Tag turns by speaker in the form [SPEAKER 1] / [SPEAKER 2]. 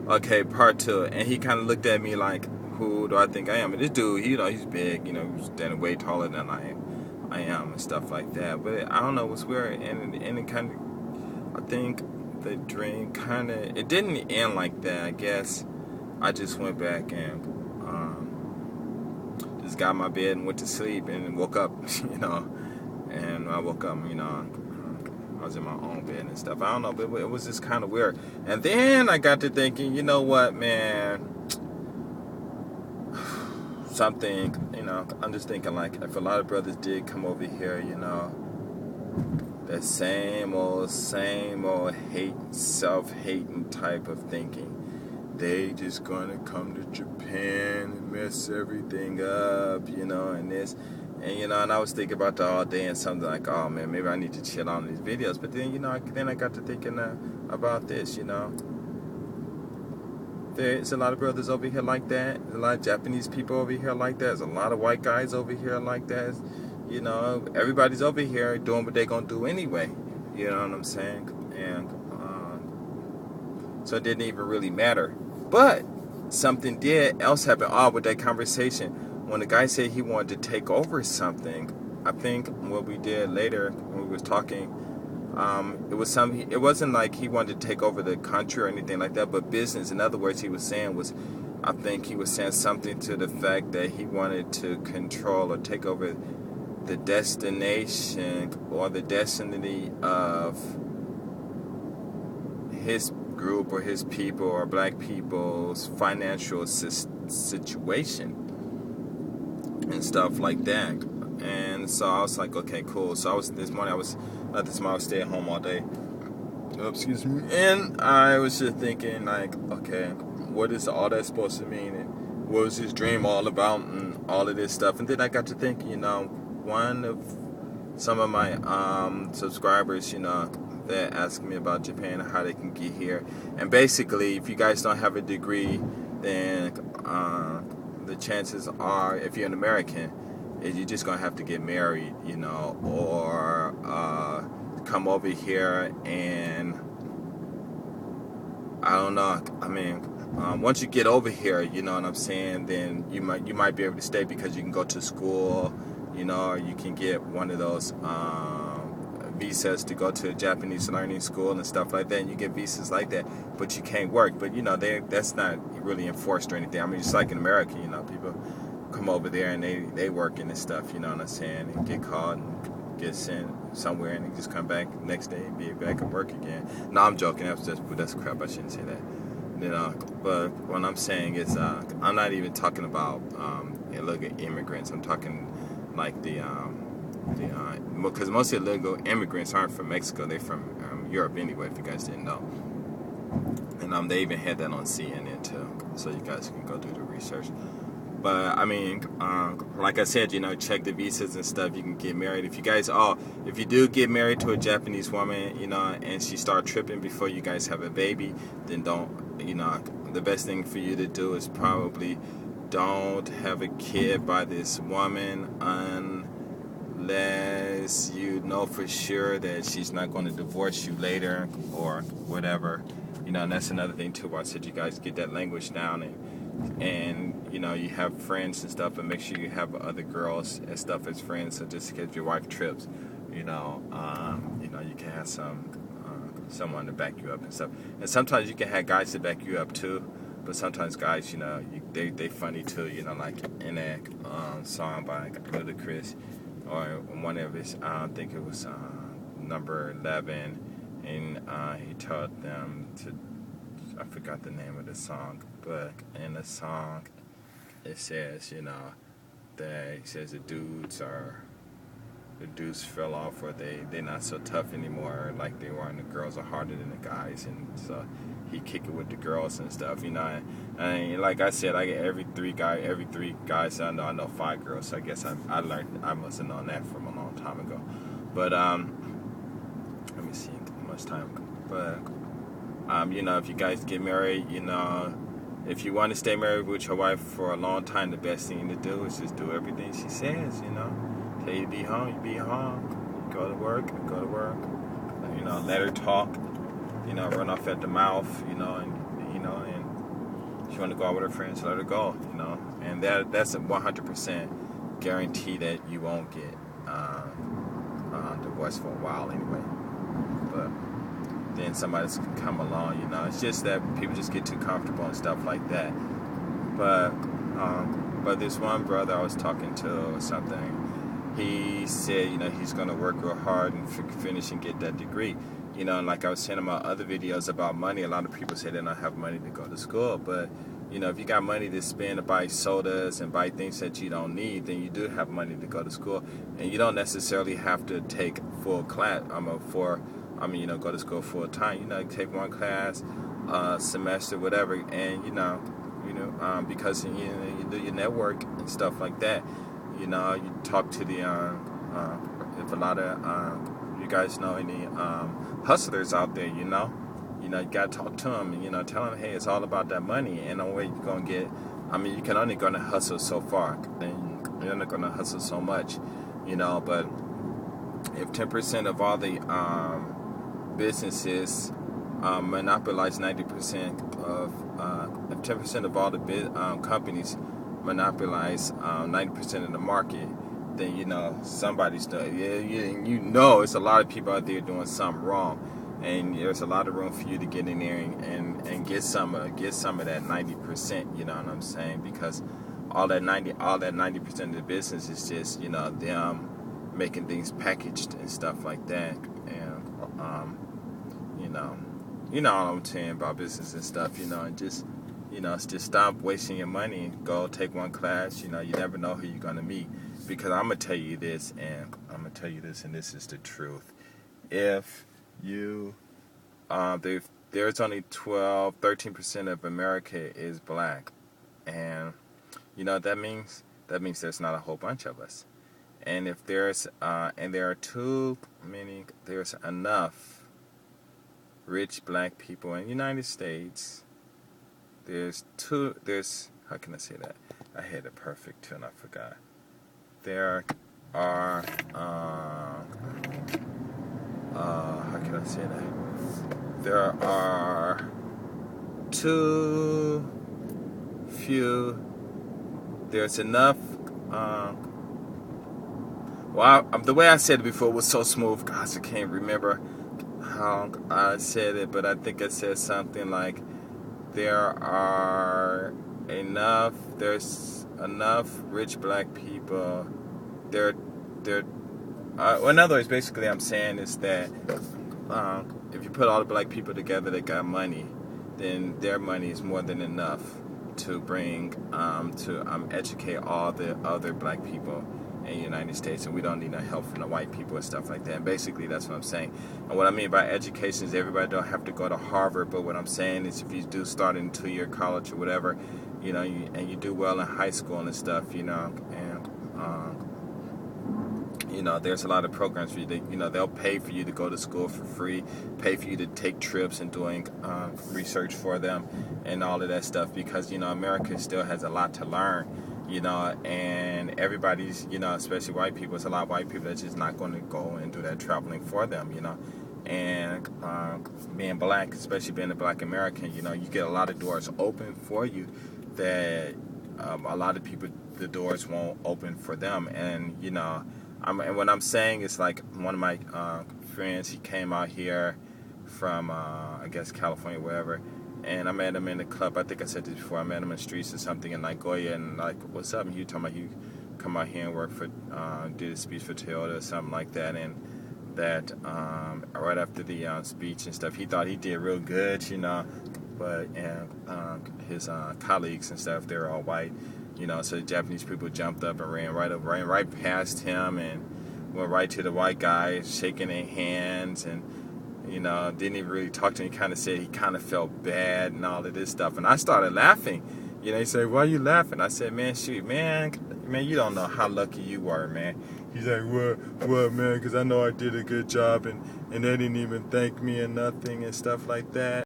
[SPEAKER 1] Okay, part two. And he kind of looked at me like, who do I think I am? And this dude, he's big, he's standing way taller than I am and stuff like that. But I don't know what's weird. And it kind of, I think the dream kind of, it didn't end like that. I guess I just went back and just got in my bed and went to sleep and woke up, And when I woke up, I was in my own bed and stuff. I don't know, but it was just kind of weird. And then I got to thinking, you know what, man? Something, I'm just thinking like if a lot of brothers did come over here, that same old hate, self-hating type of thinking. They just gonna come to Japan and mess everything up, and this. And, and I was thinking about that all day and something like, oh, man, maybe I need to chill on these videos. But then, then I got to thinking about this, There's a lot of brothers over here like that. There's a lot of Japanese people over here like that. There's a lot of white guys over here like that. Everybody's over here doing what they're going to do anyway. You know what I'm saying? And so it didn't even really matter. But something else happened with that conversation. When the guy said he wanted to take over something, I think what we did later when we was talking, it wasn't like he wanted to take over the country or anything like that, but business. In other words, I think he was saying something to the fact that he wanted to control or take over the destination or the destiny of his group or his people or black people's financial situation and stuff like that. And so I was like, okay, cool. So this morning I was stay at home all day. Oh, excuse me. And I was just thinking like, okay, what is all that supposed to mean? And what was his dream all about and all of this stuff? And then I got to think, one of some of my subscribers, that asked me about Japan and how they can get here. And basically, if you guys don't have a degree, then the chances are, if you're an American, is you're just going to have to get married, or come over here and, I don't know, I mean, once you get over here, you know what I'm saying, then you might be able to stay because you can go to school, or you can get one of those visas to go to a Japanese learning school and stuff like that, and you get visas like that, but you can't work. But that's not really enforced or anything. I mean, just like in America, people come over there and they work and stuff, you know what I'm saying, and get caught and get sent somewhere and they just come back next day and be back at work again. No, I'm joking. That's crap. I shouldn't say that. But what I'm saying is, I'm not even talking about illegal immigrants. I'm talking like because most illegal immigrants aren't from Mexico. They're from Europe anyway, if you guys didn't know. And they even had that on CNN too, so you guys can go do the research. But I mean, like I said, check the visas and stuff. You can get married. If you do get married to a Japanese woman, and she start tripping before you guys have a baby, then don't, the best thing for you to do is probably don't have a kid by this woman unless you know for sure that she's not going to divorce you later or whatever. And that's another thing too. I said you guys get that language down and you have friends and stuff, and make sure you have other girls and stuff as friends. So just in case your wife trips, you can have someone to back you up and stuff. And sometimes you can have guys to back you up too. But sometimes guys, they funny too. Like in that song by Ludacris, or one of his, I think it was number 11, and he told them to. I forgot the name of the song, but in the song it says, that he says the dudes fell off, or they're not so tough anymore like they were, and the girls are harder than the guys, and so he kick it with the girls and stuff, And like I said, I get every three guys I know 5 girls. So I guess I must have known that from a long time ago. But let me see how much time. But if you guys get married, if you want to stay married with your wife for a long time, the best thing to do is just do everything she says. Tell you to be home, you be home. Go to work. Let her talk. Run off at the mouth. And she want to go out with her friends, let her go, you know. And that's a 100% guarantee that you won't get divorced for a while anyway. But then somebody's can come along, you know. It's just that people just get too comfortable and stuff like that. But this one brother I was talking to or something, he said, you know, he's going to work real hard and finish and get that degree. You know, and like I was saying in my other videos about money, a lot of people say they don't have money to go to school. But, you know, if you got money to spend to buy sodas and buy things that you don't need, then you do have money to go to school. And you don't necessarily have to take full class, you know, go to school full time. You know, take one class, semester, whatever, and, because, you know, you do your network and stuff like that. You know, you talk to the, if a lot of, you guys know any hustlers out there, you know, you gotta talk to them and, you know, tell them, hey, it's all about that money, and the way you're gonna get, you can only gonna hustle so far, and you're not gonna hustle so much, you know. But if 10% of all the businesses monopolize 90% of, if 10% of all the companies monopolize 90% of the market, then, you know, somebody's doing, you know, it's a lot of people out there doing something wrong, and there's a lot of room for you to get in there and get some of that 90%. You know what I'm saying? Because all that 90% of the business is just, you know, them making things packaged and stuff like that, and you know what I'm saying about business and stuff. You know, and just, you know, just stop wasting your money. Go take one class. You know, you never know who you're gonna meet. Because I'm going to tell you this, and this is the truth. If you, there's only 13% of America is black. And, you know what that means? That means there's not a whole bunch of us. And if there's, and there are there's enough rich black people in the United States. How can I say that? I had it perfect too, and I forgot. There are, how can I say that? There are too few, there's enough, the way I said it before was so smooth, gosh, I can't remember how I said it, but I think I said something like, there's enough rich black people. In other words, basically I'm saying is that if you put all the black people together that got money, then their money is more than enough to bring to educate all the other black people in the United States, and we don't need no help from the white people and stuff like that. And basically that's what I'm saying. And what I mean by education is everybody don't have to go to Harvard, but what I'm saying is if you do start in 2-year college or whatever, you know, and you do well in high school and stuff, you know, and you know, there's a lot of programs for you that, you know, they'll pay for you to go to school for free, pay for you to take trips and doing research for them and all of that stuff, because, you know, America still has a lot to learn, you know, and everybody's, you know, especially white people, it's a lot of white people that's just not going to go and do that traveling for them, you know. And being black, especially being a black American, you know, you get a lot of doors open for you that a lot of people, the doors won't open for them. And, you know, and what I'm saying is, like, one of my friends, he came out here from, I guess, California, wherever, and I met him in the club. I think I said this before. I met him in the streets or something in Nagoya, and, like, what's up? And he was talking about he come out here and work for, did a speech for Toyota or something like that, and that right after the speech and stuff, he thought he did real good, you know, but his colleagues and stuff, they were all white. You know, so the Japanese people jumped up and ran right past him and went right to the white guy, shaking their hands, and, you know, didn't even really talk to him. He kind of said he kind of felt bad and all of this stuff. And I started laughing. You know, he said, "Why are you laughing?" I said, man, you don't know how lucky you were, man. He's like, what, man, because I know I did a good job, and they didn't even thank me and nothing and stuff like that.